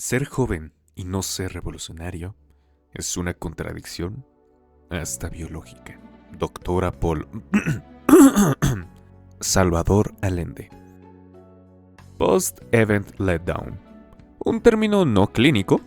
Ser joven y no ser revolucionario es una contradicción hasta biológica. Doctora Paul Salvador Allende. Post-Event Letdown. Un término no clínico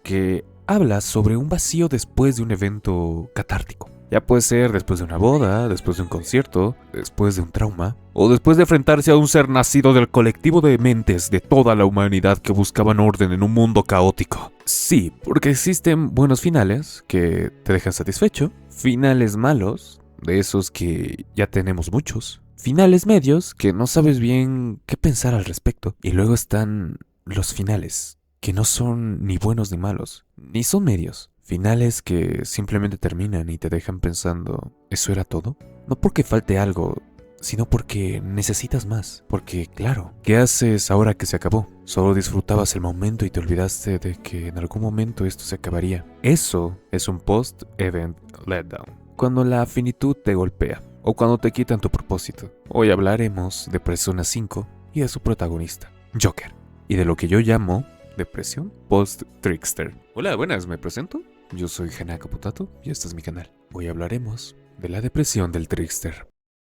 que habla sobre un vacío después de un evento catártico. Ya puede ser después de una boda, después de un concierto, después de un trauma, o después de enfrentarse a un ser nacido del colectivo de mentes de toda la humanidad que buscaban orden en un mundo caótico. Sí, porque existen buenos finales que te dejan satisfecho, finales malos, de esos que ya tenemos muchos, finales medios que no sabes bien qué pensar al respecto, y luego están los finales, que no son ni buenos ni malos, ni son medios. Finales que simplemente terminan y te dejan pensando, ¿eso era todo? No porque falte algo, sino porque necesitas más. Porque, claro, ¿qué haces ahora que se acabó? Solo disfrutabas el momento y te olvidaste de que en algún momento esto se acabaría. Eso es un post-event letdown. Cuando la finitud te golpea, o cuando te quitan tu propósito. Hoy hablaremos de Persona 5 y de su protagonista, Joker, y de lo que yo llamo depresión post-trickster. Hola, buenas, ¿me presento? Yo soy Hanako Potato y este es mi canal. Hoy hablaremos de la depresión del trickster.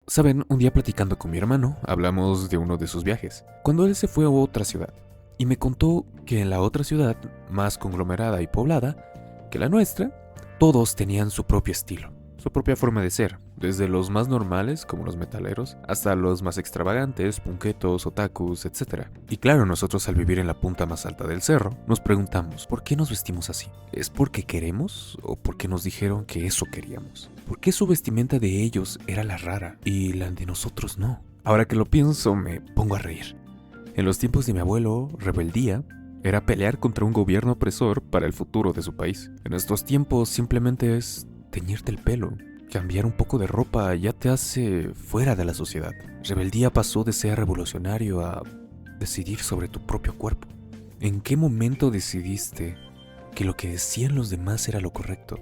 Saben, un día platicando con mi hermano, hablamos de uno de sus viajes, cuando él se fue a otra ciudad, y me contó que en la otra ciudad, más conglomerada y poblada que la nuestra, todos tenían su propio estilo, su propia forma de ser, desde los más normales, como los metaleros, hasta los más extravagantes, punquetos, otakus, etc. Y claro, nosotros al vivir en la punta más alta del cerro, nos preguntamos, ¿por qué nos vestimos así? ¿Es porque queremos o porque nos dijeron que eso queríamos? ¿Por qué su vestimenta de ellos era la rara y la de nosotros no? Ahora que lo pienso, me pongo a reír. En los tiempos de mi abuelo, rebeldía era pelear contra un gobierno opresor para el futuro de su país. En estos tiempos simplemente es teñirte el pelo. Cambiar un poco de ropa ya te hace fuera de la sociedad. Rebeldía pasó de ser revolucionario a decidir sobre tu propio cuerpo. ¿En qué momento decidiste que lo que decían los demás era lo correcto?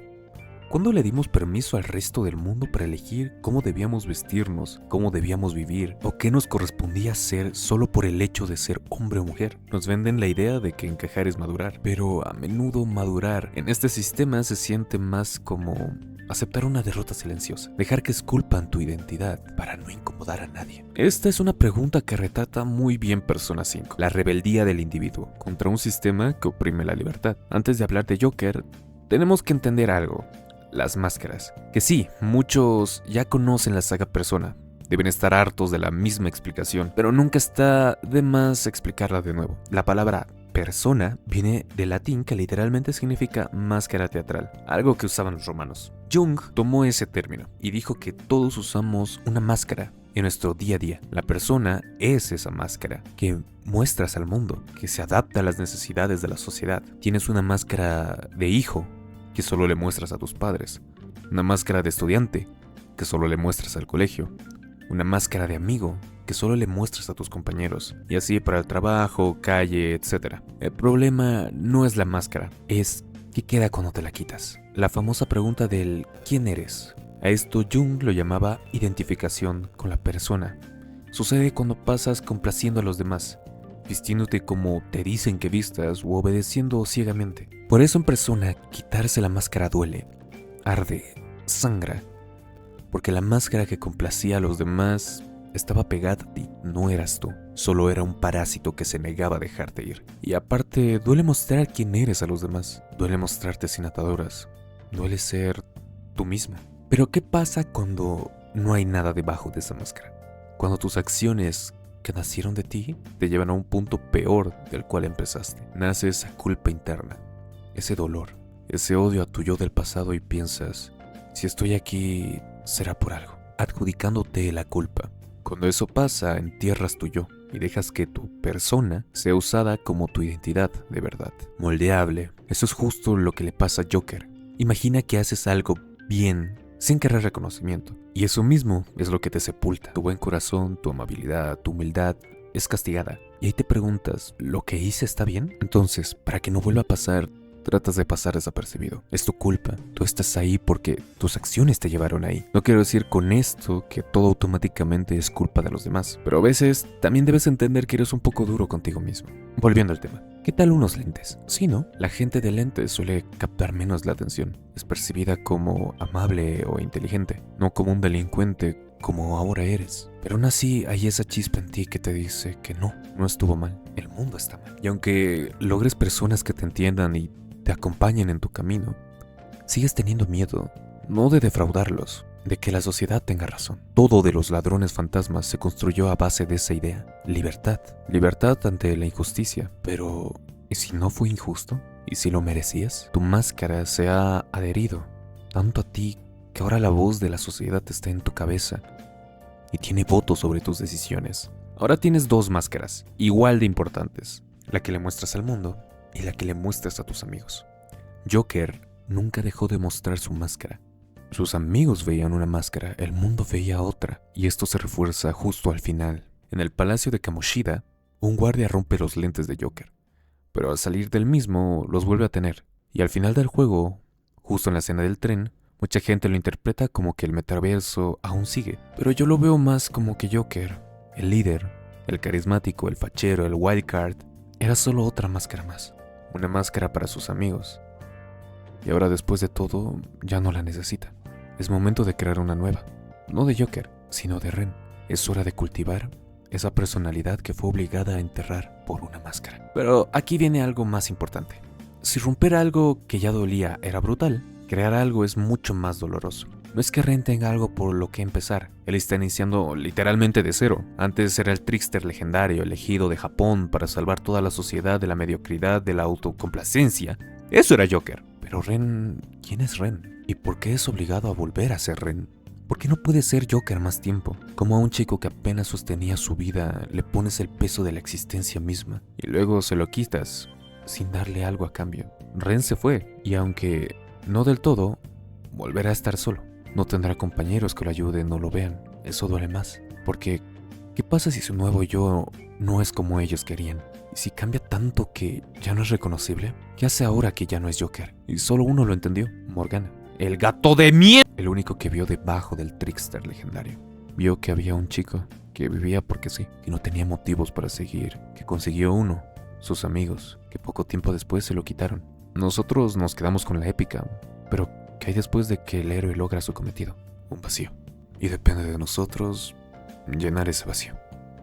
¿Cuándo le dimos permiso al resto del mundo para elegir cómo debíamos vestirnos, cómo debíamos vivir o qué nos correspondía hacer solo por el hecho de ser hombre o mujer? Nos venden la idea de que encajar es madurar, pero a menudo madurar en este sistema se siente más como aceptar una derrota silenciosa, dejar que esculpan tu identidad para no incomodar a nadie. Esta es una pregunta que retrata muy bien Persona 5, la rebeldía del individuo contra un sistema que oprime la libertad. Antes de hablar de Joker, tenemos que entender algo. Las máscaras, que sí, muchos ya conocen la saga Persona, deben estar hartos de la misma explicación, pero nunca está de más explicarla de nuevo. La palabra persona viene del latín que literalmente significa máscara teatral, algo que usaban los romanos. Jung tomó ese término y dijo que todos usamos una máscara en nuestro día a día. La persona es esa máscara que muestras al mundo, que se adapta a las necesidades de la sociedad. Tienes una máscara de hijo que solo le muestras a tus padres, una máscara de estudiante que solo le muestras al colegio, una máscara de amigo que solo le muestras a tus compañeros, y así para el trabajo, calle, etc. El problema no es la máscara, es qué queda cuando te la quitas. La famosa pregunta del ¿quién eres? A esto Jung lo llamaba identificación con la persona. Sucede cuando pasas complaciendo a los demás, vistiéndote como te dicen que vistas o obedeciendo ciegamente. Por eso en Persona, quitarse la máscara duele, arde, sangra, porque la máscara que complacía a los demás estaba pegada a ti, no eras tú, solo era un parásito que se negaba a dejarte ir. Y aparte, duele mostrar quién eres a los demás, duele mostrarte sin ataduras, duele ser tú mismo. Pero ¿qué pasa cuando no hay nada debajo de esa máscara? Cuando tus acciones que nacieron de ti te llevan a un punto peor del cual empezaste. Nace esa culpa interna, ese dolor, ese odio a tu yo del pasado y piensas, si estoy aquí será por algo, adjudicándote la culpa. Cuando eso pasa, entierras tu yo y dejas que tu persona sea usada como tu identidad de verdad, moldeable. Eso es justo lo que le pasa a Joker. Imagina que haces algo bien sin querer reconocimiento, y eso mismo es lo que te sepulta. Tu buen corazón, tu amabilidad, tu humildad es castigada, y ahí te preguntas, ¿lo que hice está bien? Entonces, para que no vuelva a pasar, tratas de pasar desapercibido. Es tu culpa, tú estás ahí porque tus acciones te llevaron ahí. No quiero decir con esto que todo automáticamente es culpa de los demás, pero a veces también debes entender que eres un poco duro contigo mismo. Volviendo al tema. ¿Qué tal unos lentes? Sí, ¿no? La gente de lentes suele captar menos la atención. Es percibida como amable o inteligente, no como un delincuente como ahora eres. Pero aún así hay esa chispa en ti que te dice que no estuvo mal, el mundo está mal. Y aunque logres personas que te entiendan y te acompañen en tu camino, sigues teniendo miedo, no de defraudarlos, de que la sociedad tenga razón. Todo de los ladrones fantasmas se construyó a base de esa idea. Libertad. Libertad ante la injusticia. Pero, ¿y si no fue injusto? ¿Y si lo merecías? Tu máscara se ha adherido tanto a ti que ahora la voz de la sociedad está en tu cabeza y tiene voto sobre tus decisiones. Ahora tienes dos máscaras, igual de importantes. La que le muestras al mundo y la que le muestras a tus amigos. Joker nunca dejó de mostrar su máscara. Sus amigos veían una máscara, el mundo veía otra, y esto se refuerza justo al final. En el palacio de Kamoshida, un guardia rompe los lentes de Joker, pero al salir del mismo los vuelve a tener, y al final del juego, justo en la escena del tren, mucha gente lo interpreta como que el metaverso aún sigue, pero yo lo veo más como que Joker, el líder, el carismático, el fachero, el wildcard, era solo otra máscara más, una máscara para sus amigos. Y ahora después de todo, ya no la necesita. Es momento de crear una nueva. No de Joker, sino de Ren. Es hora de cultivar esa personalidad que fue obligada a enterrar por una máscara. Pero aquí viene algo más importante. Si romper algo que ya dolía era brutal, crear algo es mucho más doloroso. No es que Ren tenga algo por lo que empezar. Él está iniciando literalmente de cero. Antes era el trickster legendario elegido de Japón para salvar toda la sociedad de la mediocridad, de la autocomplacencia. Eso era Joker. Pero Ren, ¿quién es Ren? ¿Y por qué es obligado a volver a ser Ren? ¿Por qué no puede ser Joker más tiempo? Como a un chico que apenas sostenía su vida le pones el peso de la existencia misma y luego se lo quitas sin darle algo a cambio. Ren se fue y aunque no del todo, volverá a estar solo. No tendrá compañeros que lo ayuden o lo vean. Eso duele más. Porque, ¿qué pasa si su nuevo yo no es como ellos querían? ¿Y si cambia tanto que ya no es reconocible? ¿Qué hace ahora que ya no es Joker? Y solo uno lo entendió, Morgana. ¡El gato de mierda! El único que vio debajo del trickster legendario. Vio que había un chico que vivía porque sí, que no tenía motivos para seguir, que consiguió uno, sus amigos, que poco tiempo después se lo quitaron. Nosotros nos quedamos con la épica, pero ¿qué hay después de que el héroe logra su cometido? Un vacío. Y depende de nosotros llenar ese vacío.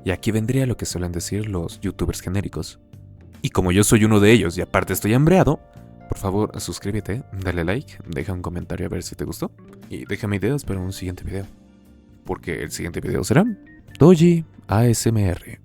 Y aquí vendría lo que suelen decir los youtubers genéricos. Y como yo soy uno de ellos y aparte estoy hambreado, por favor suscríbete, dale like, deja un comentario a ver si te gustó y déjame ideas para un siguiente video. Porque el siguiente video será Doji ASMR.